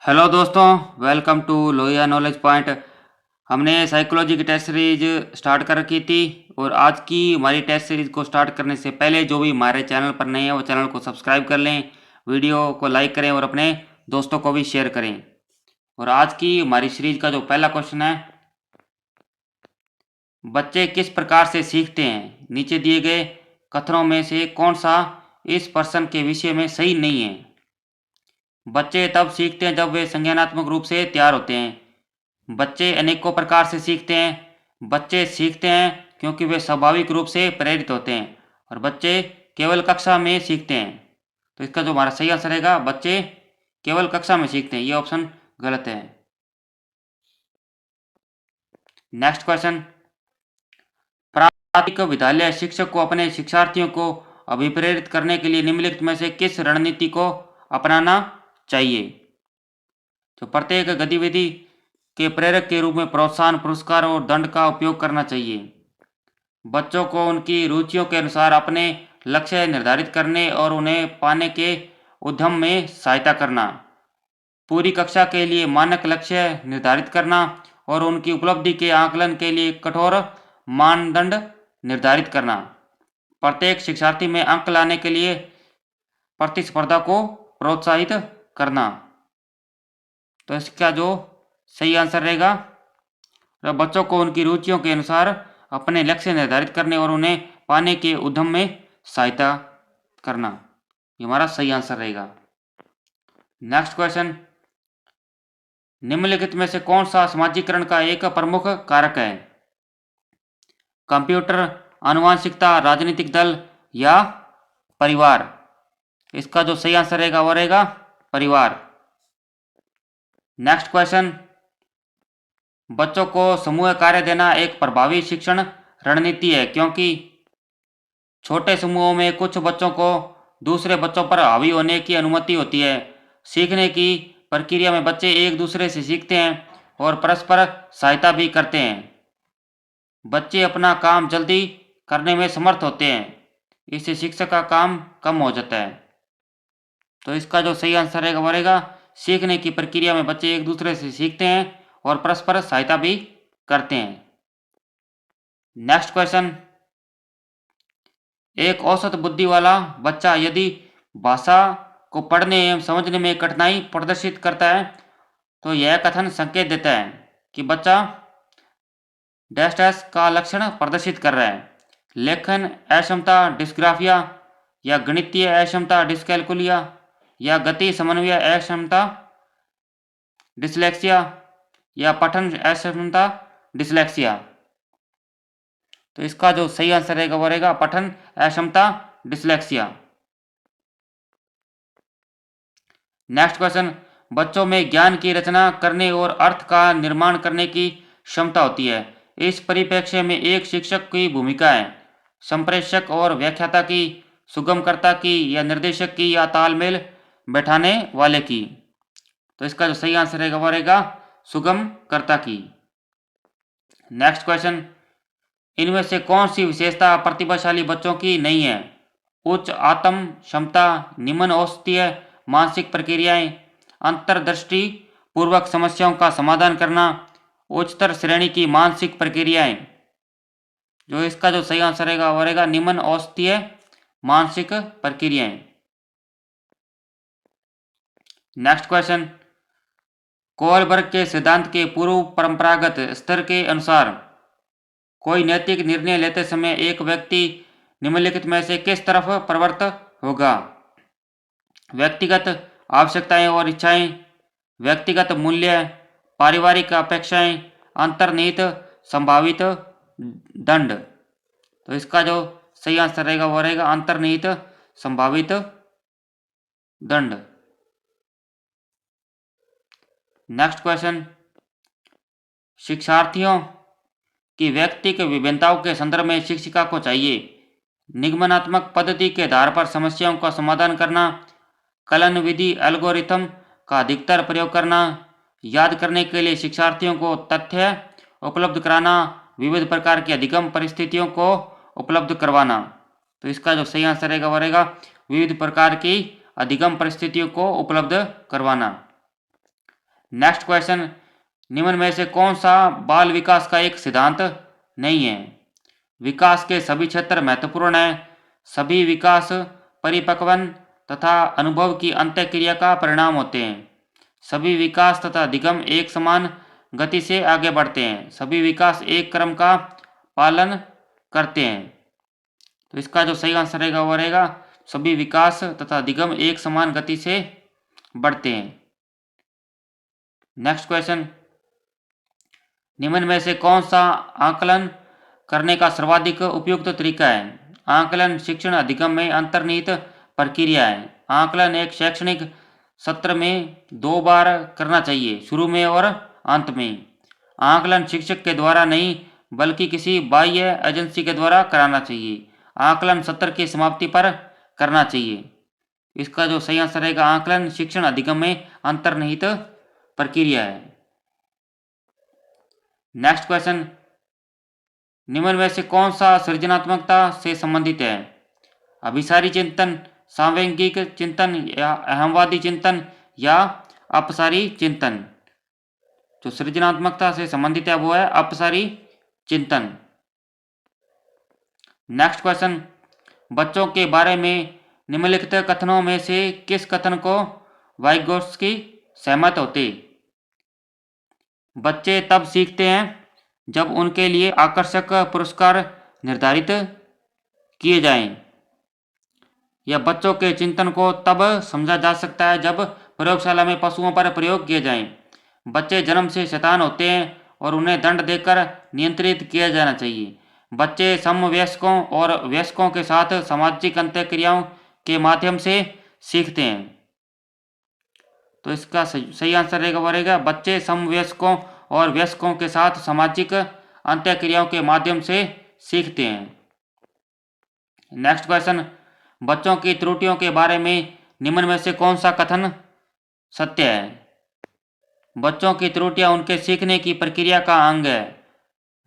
Hello दोस्तों, welcome to Lohia knowledge point. हमने psychology की टेस्ट सीरीज स्टार्ट कर रखी थी और आज की हमारी टेस्ट सीरीज को स्टार्ट करने से पहले जो भी हमारे चैनल पर नए हैं वो चैनल को सब्सक्राइब कर लें, वीडियो को लाइक करें और अपने दोस्तों को भी शेयर करें। और आज की हमारी सीरीज का जो पहला क्वेश्चन है, बच्चे किस प्रकार से सीखते हैं? नीचे दिए गए कथनों में से कौन सा इस प्रश्न के विषय में सही नहीं है? बच्चे तब सीखते हैं जब वे संज्ञानात्मक रूप से तैयार होते हैं। बच्चे अनेकों प्रकार से सीखते हैं। बच्चे सीखते हैं क्योंकि वे स्वाभाविक रूप से प्रेरित होते हैं और बच्चे केवल कक्षा में सीखते हैं। तो इसका जो हमारा सही आंसर रहेगा, बच्चे केवल कक्षा में सीखते हैं, ये ऑप्शन गलत है। नेक्स्ट क्वेश्चन, प्राथमिक विद्यालय शिक्षक को अपने शिक्षार्थियों को अभिप्रेरित करने के लिए निम्नलिखित में से किस रणनीति को अपनाना चाहिए? तो प्रत्येक गतिविधि के प्रेरक के रूप में प्रोत्साहन, पुरस्कार और दंड का उपयोग करना चाहिए। बच्चों को उनकी रुचियों के अनुसार अपने लक्ष्य निर्धारित करने और उन्हें पाने के उद्यम में सहायता करना। पूरी कक्षा के लिए मानक लक्ष्य निर्धारित करना और उनकी उपलब्धि के आकलन के लिए कठोर मानदंड निर्धारित करना। प्रत्येक शिक्षार्थी में अंक लाने के लिए प्रतिस्पर्धा को प्रोत्साहित करना। तो इसका जो सही आंसर रहेगा, बच्चों को उनकी रुचियों के अनुसार अपने लक्ष्य निर्धारित करने और उन्हें पाने के उद्यम में सहायता करना, ये हमारा सही आंसर रहेगा। नेक्स्ट क्वेश्चन, निम्नलिखित में से कौन सा समाजीकरण का एक प्रमुख कारक है? कंप्यूटर, आनुवंशिकता, राजनीतिक दल या परिवार? इसका जो सही आंसर रहेगा वो रहेगा परिवार। नेक्स्ट क्वेश्चन, बच्चों को समूह कार्य देना एक प्रभावी शिक्षण रणनीति है क्योंकि छोटे समूहों में कुछ बच्चों को दूसरे बच्चों पर हावी होने की अनुमति होती है। सीखने की प्रक्रिया में बच्चे एक दूसरे से सीखते हैं और परस्पर सहायता भी करते हैं। बच्चे अपना काम जल्दी करने में समर्थ होते हैं, इससे शिक्षक का काम कम हो जाता है। तो इसका जो सही आंसर रहेगा वो रहेगा, सीखने की प्रक्रिया में बच्चे एक दूसरे से सीखते हैं और परस्पर सहायता भी करते हैं। नेक्स्ट क्वेश्चन, एक औसत बुद्धि वाला बच्चा यदि भाषा को पढ़ने एवं समझने में कठिनाई प्रदर्शित करता है तो यह कथन संकेत देता है कि बच्चा डैश डैश का लक्षण प्रदर्शित कर रहा है। लेखन अक्षमता डिस्ग्राफिया या गणितीय अक्षमता डिस्कैलकुलिया या गति समन्वय अक्षमता डिसलेक्सिया या पठन अक्षमता डिसलेक्सिया? तो इसका जो सही आंसर रहेगा वो रहेगा पठन अक्षमता डिसलेक्सिया। नेक्स्ट क्वेश्चन, बच्चों में ज्ञान की रचना करने और अर्थ का निर्माण करने की क्षमता होती है। इस परिप्रेक्ष्य में एक शिक्षक की भूमिका है संप्रेषक और व्याख्याता की, सुगमकर्ता की या निर्देशक की या तालमेल बैठाने वाले की? तो इसका जो सही आंसर रहेगा वो रहेगा सुगमकर्ता की। नेक्स्ट क्वेश्चन, इनमें से कौन सी विशेषता प्रतिभाशाली बच्चों की नहीं है? उच्च आत्म क्षमता, निम्न औषधीय मानसिक प्रक्रियाएं, अंतर्दृष्टि पूर्वक समस्याओं का समाधान करना, उच्चतर श्रेणी की मानसिक प्रक्रियाएं? जो इसका जो सही आंसर रहेगा वो रहेगा निम्न औषधीय मानसिक प्रक्रियाएं। नेक्स्ट क्वेश्चन, कोलबर्ग के सिद्धांत के पूर्व परंपरागत स्तर के अनुसार कोई नैतिक निर्णय लेते समय एक व्यक्ति निम्नलिखित में से किस तरफ प्रवृत्त होगा? व्यक्तिगत आवश्यकताएं और इच्छाएं, व्यक्तिगत मूल्य, पारिवारिक अपेक्षाएं, अंतर्निहित संभावित दंड? तो इसका जो सही आंसर रहेगा वो रहेगा अंतर्निहित संभावित दंड। नेक्स्ट क्वेश्चन, शिक्षार्थियों की व्यक्तिगत विभिन्नताओं के संदर्भ में शिक्षिका को चाहिए निगमनात्मक पद्धति के आधार पर समस्याओं का समाधान करना, कलन विधि एल्गोरिथम का अधिकतर प्रयोग करना, याद करने के लिए शिक्षार्थियों को तथ्य उपलब्ध कराना, विविध प्रकार की अधिगम परिस्थितियों को उपलब्ध करवाना? तो इसका जो सही आंसर रहेगा वो रहेगा विविध प्रकार की अधिगम परिस्थितियों को उपलब्ध करवाना। नेक्स्ट क्वेश्चन, निम्न में से कौन सा बाल विकास का एक सिद्धांत नहीं है? विकास के सभी क्षेत्र महत्वपूर्ण हैं। सभी विकास परिपक्वन तथा अनुभव की अंतःक्रिया का परिणाम होते हैं। सभी विकास तथा अधिगम एक समान गति से आगे बढ़ते हैं। सभी विकास एक क्रम का पालन करते हैं। तो इसका जो सही आंसर रहेगा वो रहेगा सभी विकास तथा अधिगम एक समान गति से बढ़ते हैं। नेक्स्ट क्वेश्चन, निम्न में से कौन सा आकलन करने का सर्वाधिक उपयुक्त तरीका है? आकलन शिक्षण अधिगम में अंतर्निहित प्रक्रिया है। आकलन एक शैक्षणिक सत्र में 2 बार करना चाहिए, शुरू में और अंत में। आकलन शिक्षक के द्वारा नहीं बल्कि किसी बाह्य एजेंसी के द्वारा कराना चाहिए। आकलन सत्र की समाप्ति पर करना चाहिए। इसका जो सही आंसर रहेगा आकलन शिक्षण अधिगम में अंतर्निहित प्रक्रिया है। नेक्स्ट क्वेश्चन, निम्न में से कौन सा सृजनात्मकता से संबंधित है? अभिसारी चिंतन, सांवेगिक चिंतन या अहमवादी चिंतन या अपसारी चिंतन? जो सृजनात्मकता से संबंधित है वो है अपसारी चिंतन। नेक्स्ट क्वेश्चन, बच्चों के बारे में निम्नलिखित कथनों में से किस कथन को वाइगोत्स्की सहमत होते? बच्चे तब सीखते हैं जब उनके लिए आकर्षक पुरस्कार निर्धारित किए जाएं। या बच्चों के चिंतन को तब समझा जा सकता है जब प्रयोगशाला में पशुओं पर प्रयोग किए जाएं। बच्चे जन्म से शैतान होते हैं और उन्हें दंड देकर नियंत्रित किया जाना चाहिए। बच्चे समवयस्कों और वयस्कों के साथ सामाजिक अंतःक्रियाओं के माध्यम से सीखते हैं। तो इसका सही आंसर रहेगा वो रहेगा बच्चे समवयस्कों और वयस्कों के साथ सामाजिक अंतःक्रियाओं के माध्यम से सीखते हैं। नेक्स्ट क्वेश्चन, बच्चों की त्रुटियों के बारे में निम्न में से कौन सा कथन सत्य है? बच्चों की त्रुटियां उनके सीखने की प्रक्रिया का अंग है।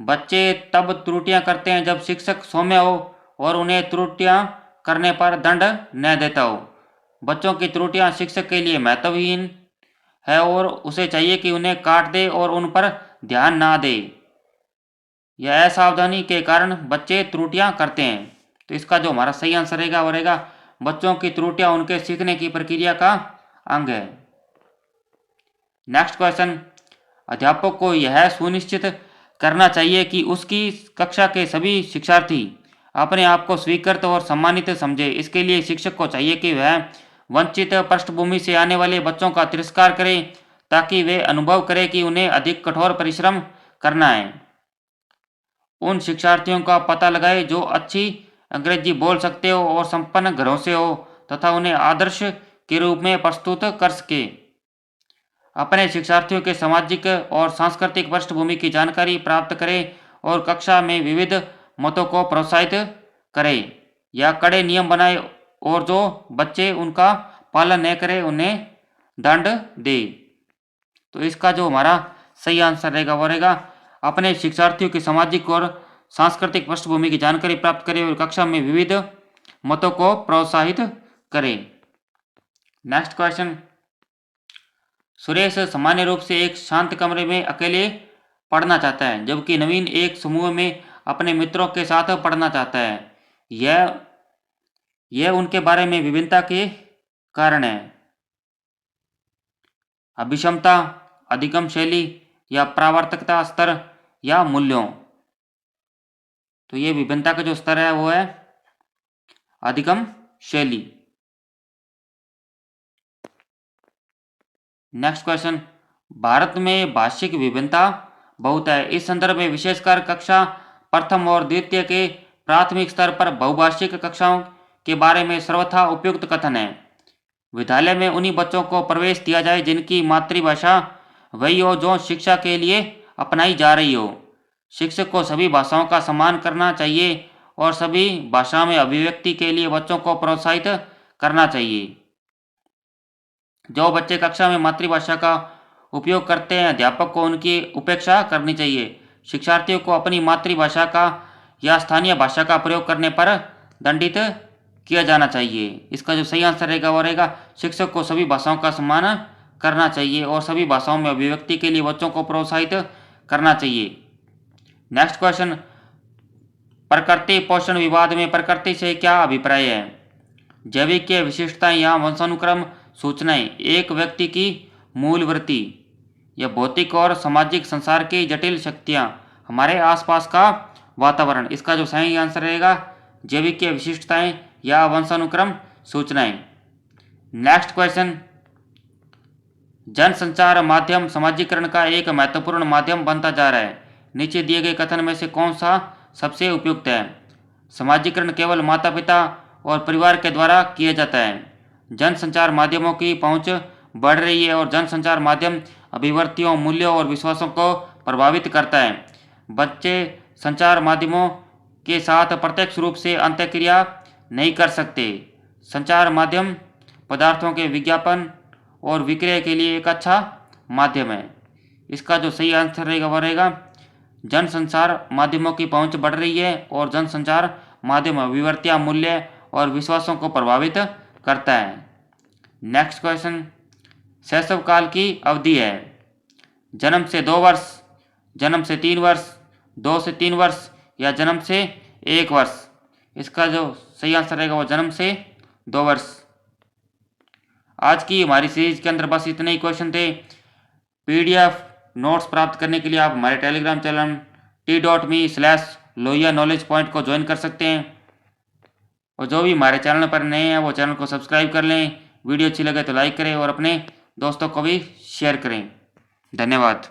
बच्चे तब त्रुटियां करते हैं जब शिक्षक सौम्य हो और उन्हें त्रुटियां करने पर दंड न देता हो। बच्चों की त्रुटियां शिक्षक के लिए महत्वहीन है और उसे चाहिए कि उन्हें काट दे और उन पर ध्यान ना दे। यह असावधानी के कारण बच्चे त्रुटियां करते हैं। तो इसका जो हमारा सही आंसर रहेगा वो रहेगा बच्चों की त्रुटियां उनके सीखने की प्रक्रिया का अंग है। नेक्स्ट क्वेश्चन, अध्यापक को यह सुनिश्चित करना चाहिए कि उसकी कक्षा के सभी शिक्षार्थी अपने आप को स्वीकृत और सम्मानित समझे। इसके लिए शिक्षक को चाहिए कि वह वंचित पृष्ठभूमि से आने वाले बच्चों का तिरस्कार करें ताकि वे अनुभव करें कि उन्हें अधिक कठोर परिश्रम करना है। उन शिक्षार्थियों का पता लगाए जो अच्छी अंग्रेजी बोल सकते हो और संपन्न घरों से हो तथा उन्हें आदर्श के रूप में प्रस्तुत कर सके। अपने शिक्षार्थियों के सामाजिक और सांस्कृतिक पृष्ठभूमि की जानकारी प्राप्त करें और कक्षा में विविध मतों को प्रोत्साहित करें या कड़े नियम बनाए और जो बच्चे उनका पालन न करें उन्हें दंड दे। तो इसका जो हमारा सही आंसर रहेगा वो रहेगा अपने शिक्षार्थियों की सामाजिक और सांस्कृतिक पृष्ठभूमि की जानकारी प्राप्त करें और कक्षा में विविध मतों को प्रोत्साहित करें। नेक्स्ट क्वेश्चन, सुरेश सामान्य रूप से एक शांत कमरे में अकेले पढ़ना चाहता है जबकि नवीन एक समूह में अपने मित्रों के साथ पढ़ना चाहता है। यह उनके बारे में विभिन्नता के कारण है। अभिक्षमता, अधिगम शैली या प्रावर्तकता स्तर या मूल्यों? तो ये विभिन्नता का जो स्तर है वो है अधिगम शैली। नेक्स्ट क्वेश्चन, भारत में भाषिक विभिन्नता बहुत है। इस संदर्भ में विशेषकर कक्षा प्रथम और द्वितीय के प्राथमिक स्तर पर बहुभाषिक कक्षाओं के बारे में सर्वथा उपयुक्त कथन है। विद्यालय में उन्हीं बच्चों को प्रवेश दिया जाए जिनकी मातृभाषा वही हो जो शिक्षा के लिए अपनाई जा रही हो। शिक्षक को सभी भाषाओं का सम्मान करना चाहिए और सभी भाषाओं में अभिव्यक्ति के लिए बच्चों को प्रोत्साहित करना चाहिए। जो बच्चे कक्षा में मातृभाषा का उपयोग करते हैं अध्यापक को उनकी उपेक्षा करनी चाहिए। शिक्षार्थियों को अपनी मातृभाषा का या स्थानीय भाषा का प्रयोग करने पर दंडित किया जाना चाहिए। इसका जो सही आंसर रहेगा वो रहेगा शिक्षक को सभी भाषाओं का सम्मान करना चाहिए और सभी भाषाओं में अभिव्यक्ति के लिए बच्चों को प्रोत्साहित करना चाहिए। नेक्स्ट क्वेश्चन, प्रकृति पोषण विवाद में प्रकृति से क्या अभिप्राय है? जैविक विशिष्टताएं या वंशानुक्रम सूचनाएं एक व्यक्ति की मूल वृत्ति या भौतिक और सामाजिक संसार की जटिल शक्तियां, हमारे आसपास का वातावरण। इसका जो सही आंसर रहेगा जैविक विशिष्टताएं या वंशानुक्रम सूचनाएं। नेक्स्ट क्वेश्चन, जनसंचार माध्यम समाजीकरण का एक महत्वपूर्ण माध्यम बनता जा रहा है। नीचे दिए गए कथन में से कौन सा सबसे उपयुक्त है? समाजीकरण केवल माता पिता और परिवार के द्वारा किया जाता है। जनसंचार माध्यमों की पहुंच बढ़ रही है और जनसंचार माध्यम अभिव्यक्तियों, मूल्यों और विश्वासों को प्रभावित करता है। बच्चे संचार माध्यमों के साथ प्रत्यक्ष रूप से अंतःक्रिया नहीं कर सकते। संचार माध्यम पदार्थों के विज्ञापन और विक्रय के लिए एक अच्छा माध्यम है। इसका जो सही आंसर रहेगा वो रहेगा जनसंचार माध्यमों की पहुंच बढ़ रही है और जनसंचार माध्यम अभिव्यक्तियां, मूल्य और विश्वासों को प्रभावित करता है। नेक्स्ट क्वेश्चन, शैशव काल की अवधि है। जन्म से 2 वर्ष, जन्म से 3 वर्ष, 2 से 3 वर्ष या जन्म से 1 वर्ष। इसका जो सही आंसर रहेगा वो जन्म से 2 वर्ष। आज की हमारी सीरीज के अंदर बस इतने ही क्वेश्चन थे। PDF नोट्स प्राप्त करने के लिए आप हमारे टेलीग्राम चैनल t.me/लोहिया नॉलेज पॉइंट को ज्वाइन कर सकते हैं और जो भी हमारे चैनल पर नए हैं वो चैनल को सब्सक्राइब कर लें। वीडियो अच्छी लगे तो लाइक करें और अपने दोस्तों को भी शेयर करें। धन्यवाद।